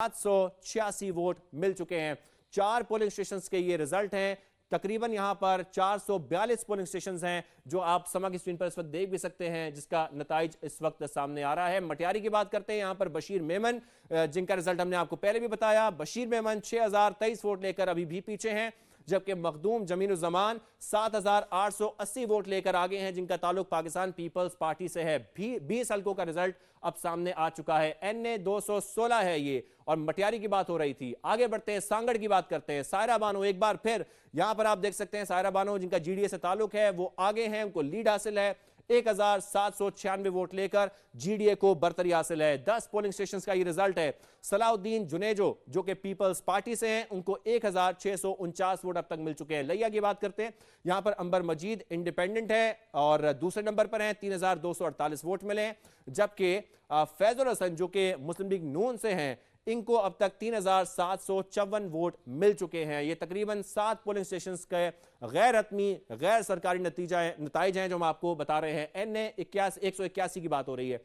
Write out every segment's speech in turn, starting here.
786 vote मिल चुके हैं। 4 polling stations के ये रिजल्ट हैं। तकरीबन यहां पर 442 पोलिंग स्टेशंस हैं जो आप समा की स्क्रीन पर इस वक्त देख भी सकते हैं, जिसका नताइज इस वक्त सामने आ रहा है। मटियारी की बात करते हैं, यहां पर बशीर मेमन, जिनका रिजल्ट हमने आपको पहले भी बताया, बशीर मेमन 6023 वोट लेकर अभी भी पीछे हैं, जबकि मखदूम जमीनुज़्ज़मान 7880 वोट लेकर आगे हैं, जिनका ताल्लुक पाकिस्तान पीपल्स पार्टी से है। 20 हल्कों का रिजल्ट अब सामने आ चुका है। NA 216 है ये, और मटियारी की बात हो रही थी। आगे बढ़ते हैं, सांगड़ की बात करते हैं। सायरा बानो एक बार फिर यहां पर आप देख सकते हैं, सायरा बानो जिनका GDA से ताल्लुक है वो आगे हैं, उनको लीड हासिल है। 1796 वोट लेकर GDA को बरतरी हासिल है। 10 पोलिंग स्टेशंस का ये रिजल्ट है। सलाउद्दीन जुनेजो जो कि पीपल्स पार्टी से हैं, उनको 1649 वोट अब तक मिल चुके हैं। लिया की बात करते हैं, यहां पर अंबर मजीद इंडिपेंडेंट है और दूसरे नंबर पर हैं, 3248 वोट मिले हैं, जबकि फैजुल हसन जो कि मुस्लिम लीग नून से हैं, इनको अब तक 3754 वोट मिल चुके हैं। ये तकरीबन 7 पोलिंग स्टेशंस के गैर हतमी गैर सरकारी नतीजे हैं जो हम आपको बता रहे हैं। NA 181 की बात हो रही है।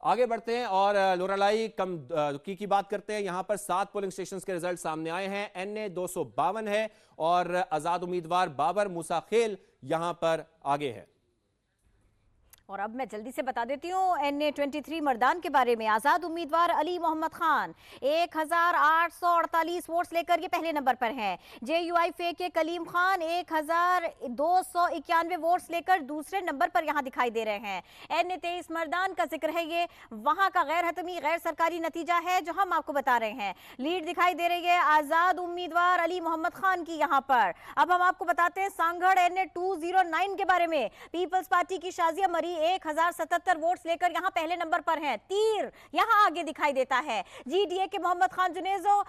आगे बढ़ते हैं और लोरालाई कम की बात करते हैं। यहां पर 7 पोलिंग स्टेशंस के रिजल्ट सामने आए हैं। NA 252 है और आजाद उम्मीदवार बाबर मूसा खेल यहां पर आगे है। और अब मैं जल्दी से बता देती हूँ NA 23 मर्दान के बारे में। आजाद उम्मीदवार अली मोहम्मद खान 1848 वोट्स लेकर ये पहले नंबर पर हैं। JUI फे के कलीम खान 1291 वोट्स लेकर दूसरे नंबर पर यहाँ दिखाई दे रहे हैं। NA 23 मर्दान का जिक्र है, ये वहाँ का गैर हतमी गैर सरकारी नतीजा है जो हम आपको बता रहे हैं। लीड दिखाई दे रही है आजाद उम्मीदवार अली मोहम्मद खान की यहाँ पर। अब हम आपको बताते हैं सांगड़ NA 209 के बारे में। पीपल्स पार्टी की शाजिया मरी 1077 वोट्स लेकर यहां पहले नंबर पर हैं। तीर यहां आगे दिखाई देता है। GDA के मोहम्मद खान जुनेजो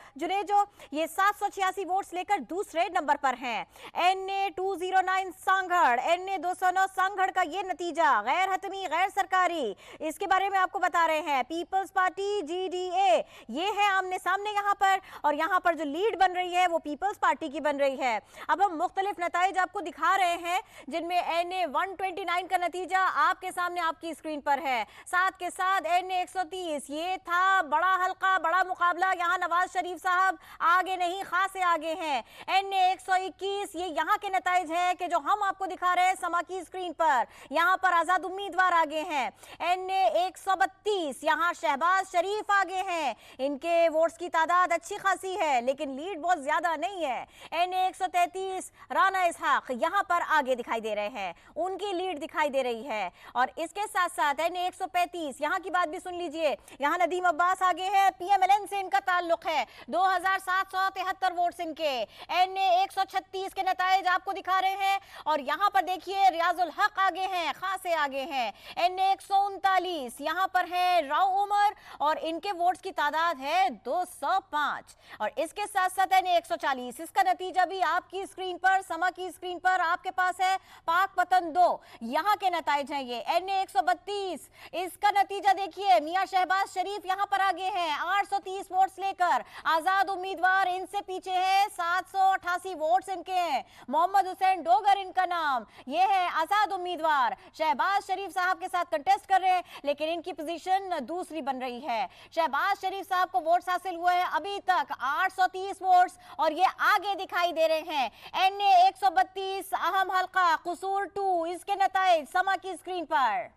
ये 786 वोट्स लेकर दूसरे नंबर पर हैं। NA 209 सांगड़, NA 209 सांगड़ का ये नतीजा गैर हतमी गैर सरकारी, इसके बारे में आपको बता रहे हैं। पीपल्स पार्टी GDA ये है आमने सामने यहां पर, और यहां पर जो लीड बन रही है वो पीपल्स पार्टी की बन रही है। अब हम मुख्तलिफ नताइज आपको दिखा रहे हैं, जिनमें NA 129 का नतीजा आपके सामने आपकी स्क्रीन पर है। साथ के साथ NA 130 ये था बड़ा हल्का, बड़ा मुकाबला। यहां नवाज शरीफ साहब आगे नहीं, खासे आगे हैं। NA 121 ये यहां के नताइज हैं कि जो हम आपको दिखा रहे हैं समा की स्क्रीन पर। यहां पर आजाद उम्मीदवार आगे हैं। NA 132 यहां शहबाज शरीफ आगे हैं। इनके वोट्स की तादाद अच्छी खासी है, लेकिन लीड बहुत ज्यादा नहीं है। NA 133 राना इसहाक यहां पर आगे दिखाई दे रहे हैं, उनकी लीड दिखाई दे रही है। और इसके साथ साथ NA 135 यहां की बात भी सुन लीजिए। यहां नदीम अब्बास आगे है, PMLN से इनका ताल्लुक है, 2773 वोट्स इनके। NA 136 के नताइज आपको दिखा रहे हैं, और यहां पर देखिए रियाजुल हक आगे हैं, खासे आगे हैं। NA 139 यहां पर है राव उमर, और इनके वोट्स की तादाद है 205। और इसके साथ साथ NA 140 इसका नतीजा भी आपकी स्क्रीन पर, समा की स्क्रीन पर आपके पास है। पाकपतन 2 यहां के नताइज हैं ये। NA 132 इसका नतीजा देखिए, मियां शहबाज शरीफ यहां पर आगे हैं 830 वोट्स लेकर। आजाद उम्मीदवार इनसे पीछे है, 788 वोट्स इनके हैं। मोहम्मद हुसैन डोगर इनका नाम, ये है आजाद उम्मीदवार। शहबाज शरीफ साहब के साथ कंटेस्ट कर रहे हैं, लेकिन इनकी पोजीशन दूसरी बन रही है। शहबाज शरीफ साहब को वोट्स हासिल हुए हैं अभी तक 830 वोट्स, और ये आगे दिखाई दे रहे हैं। NA 132 अहम हल्का कसूर 2 इसके नताइज समा की स्क्रीन पर।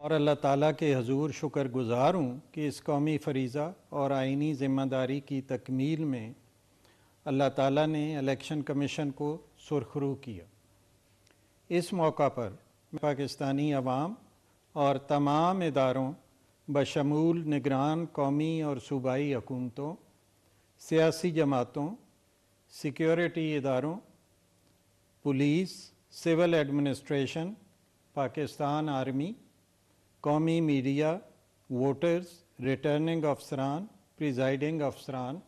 और अल्लाह ताला के हजूर शुक्रगुजार हूँ कि इस कौमी फरीज़ा और आइनी ज़िम्मेदारी की तकमील में अल्लाह ताला ने इलेक्शन कमीशन को सुरखरू किया। इस मौका पर पाकिस्तानी अवाम और तमाम इदारों बशमूल निगरान कौमी और सूबाई हुकूमतों, सियासी जमातों, सिक्योरिटी इदारों, police, civil administration, Pakistan army, कौमी मीडिया, वोटर्स, रिटर्निंग अफसरान, प्रिजाइडिंग अफसरान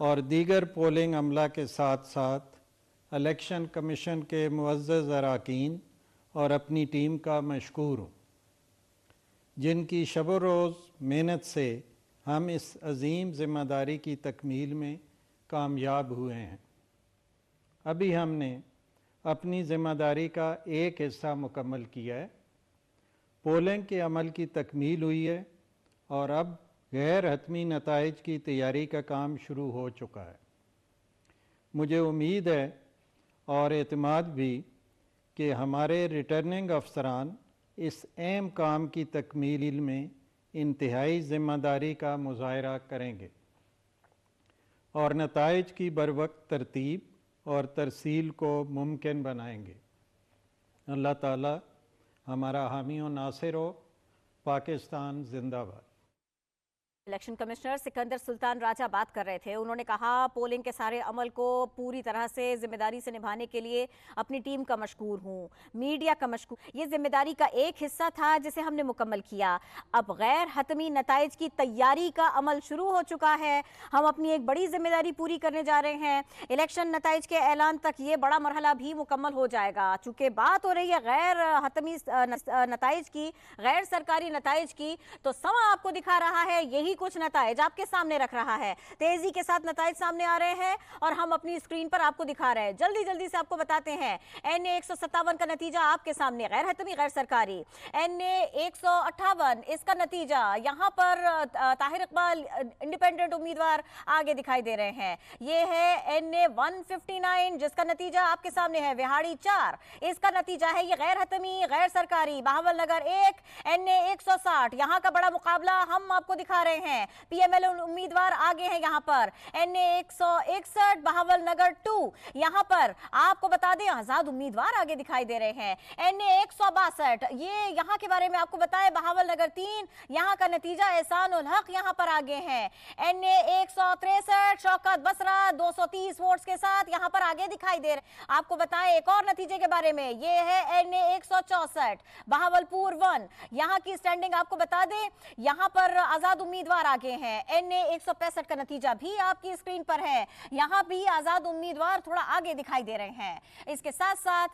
और दीगर पोलिंग अमला के साथ साथ इलेक्शन कमीशन के मुअज़्ज़ज़ अरकान और अपनी टीम का मशकूर हूँ, जिनकी शब रोज़ मेहनत से हम इस अज़ीम ज़िम्मेदारी की तकमील में कामयाब हुए हैं। अभी हमने अपनी ज़िम्मेदारी का एक हिस्सा मुकम्मल किया है। पोलिंग के अमल की तकमील हुई है और अब गैर हतमी नताइज की तैयारी का काम शुरू हो चुका है। मुझे उम्मीद है और एतमाद भी कि हमारे रिटर्निंग अफसरान इस अहम काम की तकमील में इंतहाई ज़िम्मेदारी का मुज़ाहरा करेंगे और नताइज की बरवक्त तरतीब और तरसील को मुमकिन बनाएंगे। अल्लाह ताला हमारा हामी व नासिर हो। पाकिस्तान जिंदाबाद। इलेक्शन कमिश्नर सिकंदर सुल्तान राजा बात कर रहे थे। उन्होंने कहा पोलिंग के सारे अमल को पूरी तरह से जिम्मेदारी से निभाने के लिए अपनी टीम का मशकूर हूँ, मीडिया का मशकूर। ये जिम्मेदारी का एक हिस्सा था जिसे हमने मुकम्मल किया। अब गैर हतमी नताइज की तैयारी का अमल शुरू हो चुका है। हम अपनी एक बड़ी जिम्मेदारी पूरी करने जा रहे हैं। इलेक्शन नताइज के ऐलान तक ये बड़ा मरहला भी मुकम्मल हो जाएगा। चूंकि बात हो रही है गैर हतमी नताइज की, गैर सरकारी नताइज की, तो समा आपको दिखा रहा है यही कुछ नताइज आपके सामने रख रहा है। तेजी के साथ नताइज सामने आ रहे हैं और हम अपनी स्क्रीन पर आपको दिखा रहे हैं। जल्दी जल्दी से आपको बताते हैं। NA 157 का नतीजा आपके सामने, गैर हतमी गैर सरकारी। NA 158 इसका नतीजा यहां पर ताहिर इकबाल इंडिपेंडेंट उम्मीदवार आगे दिखाई दे रहे हैं। ये है NA 159 जिसका नतीजा आपके सामने है। विहाड़ी 4 इसका नतीजा है। ये गैर हतमी गैर सरकारी बहावल नगर 1। NA 160 यहां का बड़ा मुकाबला हम आपको दिखा रहे हैं। PML उम्मीदवार आगे हैं यहां पर। NA 161 बहावल नगर 2 यहां पर आपको बता दें आजाद उम्मीदवार आगे दिखाई दे रहे हैं। NA 162 ये यहां के बारे में आपको बताएं बहावल नगर 3 यहां का नतीजा एहसान उल हक यहां पर आगे हैं। NA 163 शौकत बसरा 230 वोट्स के साथ यहां पर आगे दिखाई दे रहे। आपको बताएं एक और नतीजे के बारे में, ये है NA 164 बहावलपुर 1 यहां की स्टैंडिंग आपको बता दें। यहां पर आजाद उम्मीदवार आगे हैं। NA 165 का नतीजा भी आपकी स्क्रीन पर है। यहां भी आजाद उम्मीदवार थोड़ा आगे दिखाई दे रहे हैं। इसके साथ साथ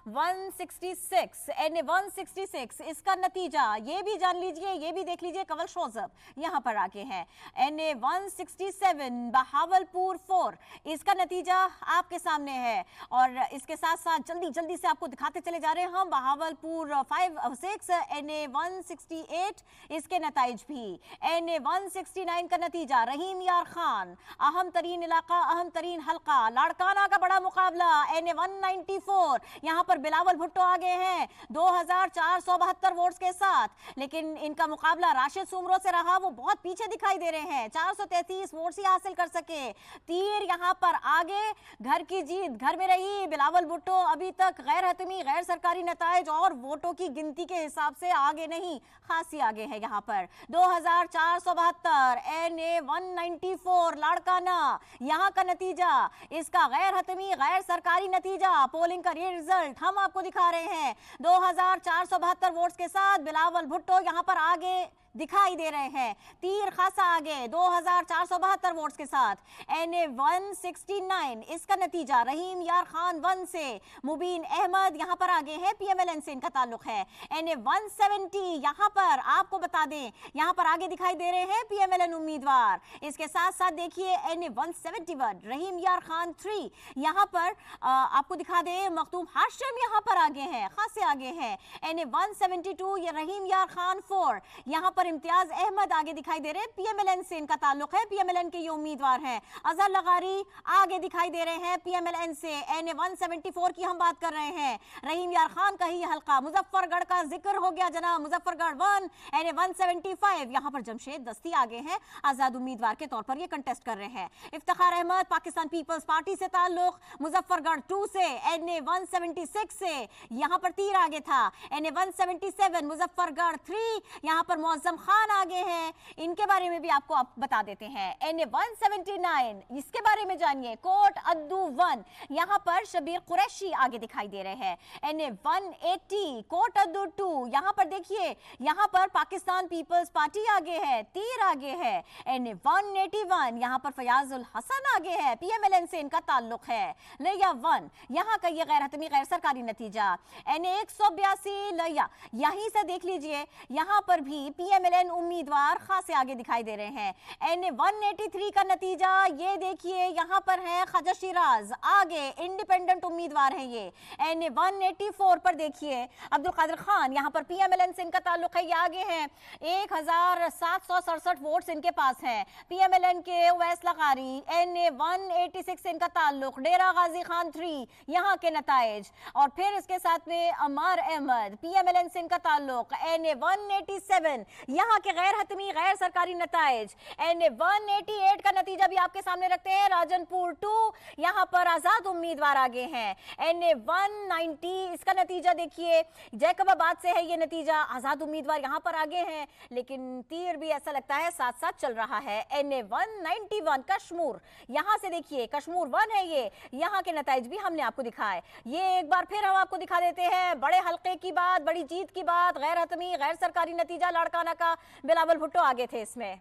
166 NA 166 इसका नतीजा ये भी जान लीजिए, ये भी देख लीजिए। कंवल शोजब यहां पर आगे हैं। NA 167 बहावलपुर 4 इसका नतीजा आपके सामने है। और इसके साथ साथ जल्दी जल्दी से आपको दिखाते चले जा रहे हैं हम बहावलपुर 6 NA 168 इसके नताइज भी। NA 169 का नतीजा रहीम यार खान अहम तरीन इलाका अहम तरीन हल्का लाड़काना का बड़ा मुकाबला। NA 194 यहां पर बिलावल भुट्टो आगे हैं 2472 वोट्स के साथ, लेकिन इनका मुकाबला राशिद सुमरो से रहा। वो बहुत पीछे दिखाई दे रहे हैं, 433 वोट्स ही हासिल कर सके। तीर यहां पर आगे, घर की जीत घर में रही। बिलावल भुट्टो अभी तक गैर हतमी गैर सरकारी नताइज और वोटों की गिनती के हिसाब से आगे नहीं, खासी आगे है यहां पर 2472। NA 194 लाड़काना यहां का नतीजा, इसका गैर हतमी गैर सरकारी नतीजा पोलिंग का ये रिजल्ट हम आपको दिखा रहे हैं। 2472 वोट्स के साथ बिलावल भुट्टो यहां पर आगे दिखाई दे रहे हैं। तीर खासा आगे 2472 वोट्स के साथ। NA 169 इसका नतीजा रहीम यार खान 1 से मुबीन अहमद यहां पर आगे है, PMLN से इनका ताल्लुक है। NA 170 यहां पर आपको बता दें यहां पर आगे दिखाई दे रहे हैं PMLN उम्मीदवार। इसके साथ साथ देखिए NA 171 रहीम यार खान 3 यहां पर आपको दिखा दें मखदूम हाशिम यहां पर आगे हैं, खासे आगे हैं। NA 172 ये रहीम यार खान 4 यहां पर इम्तियाज अहमद आगे दिखाई दे रहे हैं, PMLN से इनका ताल्लुक है, PMLN के ये उम्मीदवार हैं। अजहर लगारी आगे दिखाई दे रहे हैं PMLN से। NA 174 की हम बात कर रहे हैं, रहीम यार खान का ही हल्का। मुजफ्फरगढ़ का जिक्र हो गया जनाब, मुजफ्फरगढ़ 1 NA 175 यहां पर जमशेद दस्ती आगे हैं, आजाद उम्मीदवार के तौर पर ये कंटेस्ट कर रहे हैं। इफ्तिखार अहमद पाकिस्तान पीपल्स पार्टी से ताल्लुक, मुजफ्फरगढ़ 2 से। NA 176 से यहां पर तीर आगे था। NA 177 मुजफ्फरगढ़ 3 यहां पर मौजम खान आगे हैं, इनके बारे में भी आपको आप बता देते हैं। NA 179 इसके बारे में जानिए। कोट अद्दू 1 यहां पर शबीर कुरैशी आगे दिखाई दे रहे हैं। NA 180 कोट अद्दू 2 यहां पर देखिए, यहां पर पाकिस्तान पीपल्स पार्टी आगे है, तीर आगे है। NA 181 यहाँ पर फयाजुल हसन आगे है, पीएमएलएन से इनका ताल्लुक है। लिया 1 यहाँ का ये गैर हतमी गैर सरकारी नतीजा। NA 182 लिया, यहीं से देख लीजिए, यहाँ पर भी पीएमएलएन उम्मीदवार खासे आगे दिखाई दे रहे हैं। NA 183 का नतीजा ये देखिए, यहाँ पर है ख्वाजा शिराज आगे, इंडिपेंडेंट उम्मीदवार है ये। NA 184 पर देखिए अब्दुल कादिर खान, यहाँ पर पीएमएलएन से इनका ताल्लुक है, ये आगे हैं, 1767 वोट्स इनके पास हैं। पीएमएलएन के उवैस लगारी, NA 186 से इनका ताल्लुक, डेरा गाजी खान 3 यहाँ के नताइज, और फिर इसके साथ में अमार अहमद, पीएमएलएन से इनका ताल्लुक, NA 187 यहाँ के गैर हतमी गैर सरकारी नताइज। NA 188 का नतीजा भी आपके सामने रखते हैं, राजनपुर 2 यहाँ पर आजाद उम्मीदवार आगे हैं। NA 190 इसका नतीजा देखिए, जैकबाबाद से है ये नतीजा, आजाद उम्मीदवार यहाँ पर आगे हैं, लेकिन तीर भी ऐसा लगता है साथ साथ चल रहा है। NA 191 कश्मीर, यहाँ से देखिए कश्मीर 1 है ये, यहाँ के नताइज भी हमने आपको दिखाए। ये एक बार फिर हम आपको दिखा देते हैं, बड़े हल्के की बात, बड़ी जीत की बात, गैर हतमी गैर सरकारी नतीजा, लाड़काना का बिलावल भुट्टो आगे थे इसमें।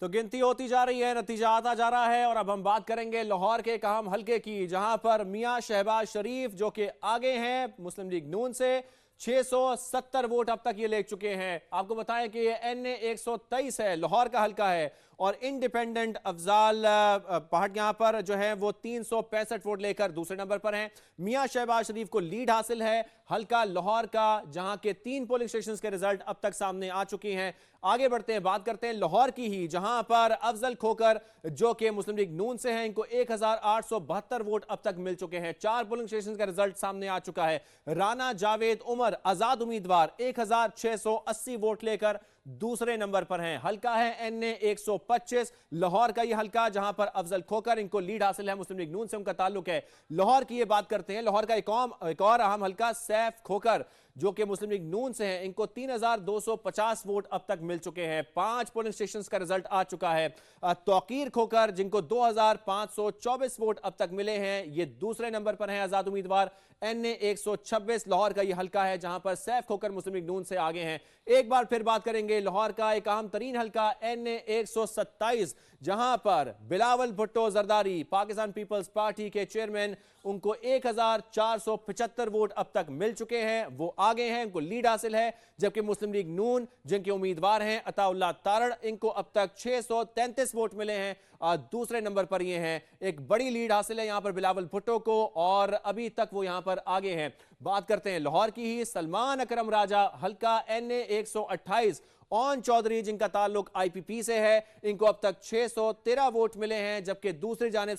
तो गिनती होती जा रही है, नतीजा आता जा रहा है, और अब हम बात करेंगे लाहौर के एक अहम हलके की, जहां पर मियां शहबाज शरीफ जो कि आगे हैं मुस्लिम लीग नून से, 670 वोट अब तक ये ले चुके हैं। आपको बताएं कि ये NA 123 है, लाहौर का हलका है, और इंडिपेंडेंट अफजाल पहाड़ यहां पर जो है वो 365 वोट लेकर दूसरे नंबर पर हैं। मियां शहबाज शरीफ को लीड हासिल है हलका लाहौर का, जहां के 3 पोलिंग स्टेशंस के रिजल्ट अब तक सामने आ चुकी हैं। आगे बढ़ते हैं, बात करते हैं लाहौर की ही, जहां पर अफजल खोकर जो कि मुस्लिम लीग नून से हैं, इनको 1872 वोट अब तक मिल चुके हैं। 4 पोलिंग स्टेशन का रिजल्ट सामने आ चुका है। राना जावेद उमर आजाद उम्मीदवार 1680 वोट लेकर दूसरे नंबर पर हैं। हलका है NA 125 लाहौर का ये हलका, जहां पर अफजल खोकर, इनको लीड हासिल है, मुस्लिम लीग नून से उनका ताल्लुक है। लाहौर की ये बात करते हैं, लाहौर का एक और अहम हलका सैफ खोकर जो कि मुस्लिम लीग नून से हैं, इनको 3250 वोट अब तक मिल चुके हैं। 5 पोलिंग स्टेशंस का रिजल्ट आ चुका है। तौकीर खोकर जिनको 2524 वोट अब तक मिले हैं, ये दूसरे नंबर पर हैं आजाद उम्मीदवार। NA 126 लाहौर का ये हलका है, जहां पर सैफ खोकर मुस्लिम लीग नून से आगे हैं। एक बार फिर बात करेंगे लाहौर का एक अहम तरीन हलका NA 127, जहां पर बिलावल भुट्टो जरदारी पाकिस्तान पीपल्स पार्टी के चेयरमैन, उनको 1475 वोट अब तक मिल चुके हैं, वो आगे हैं, उनको लीड हासिल है। जबकि मुस्लिम लीग नून जिनके उम्मीदवार हैं अताउल्लाह तारड़, इनको अब तक 633 वोट मिले हैं, दूसरे नंबर पर ये हैं। एक बड़ी लीड हासिल है यहां पर बिलावल भुट्टो को, और अभी तक वो यहां पर आगे हैं। बात करते हैं लाहौर की ही, सलमान अकरम राजा हलका NA 128 ओन चौधरी जिनका ताल्लुक IPP से है, इनको अब तक 613 वोट मिले हैं। जबकि दूसरी जानिब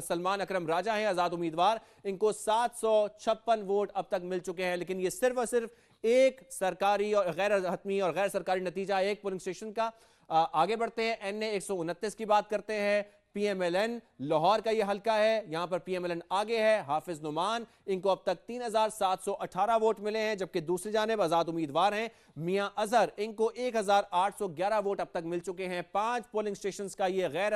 सलमान अकरम राजा हैं आजाद उम्मीदवार, इनको 756 वोट अब तक मिल चुके हैं। लेकिन ये सिर्फ और सिर्फ एक सरकारी और गैर हतमी और गैर सरकारी नतीजा एक पोलिंग स्टेशन का। आगे बढ़ते हैं, NA 129 की बात करते हैं। PMLN लाहौर का ये हलका है, यहां पर PMLN आगे है। हाफिज नुमान, इनको अब तक 3718 वोट मिले हैं। जबकि दूसरी जानिब आजाद उम्मीदवार हैं मियां अजहर, इनको 1811 वोट अब तक मिल चुके हैं। 5 पोलिंग स्टेशंस का ये गैर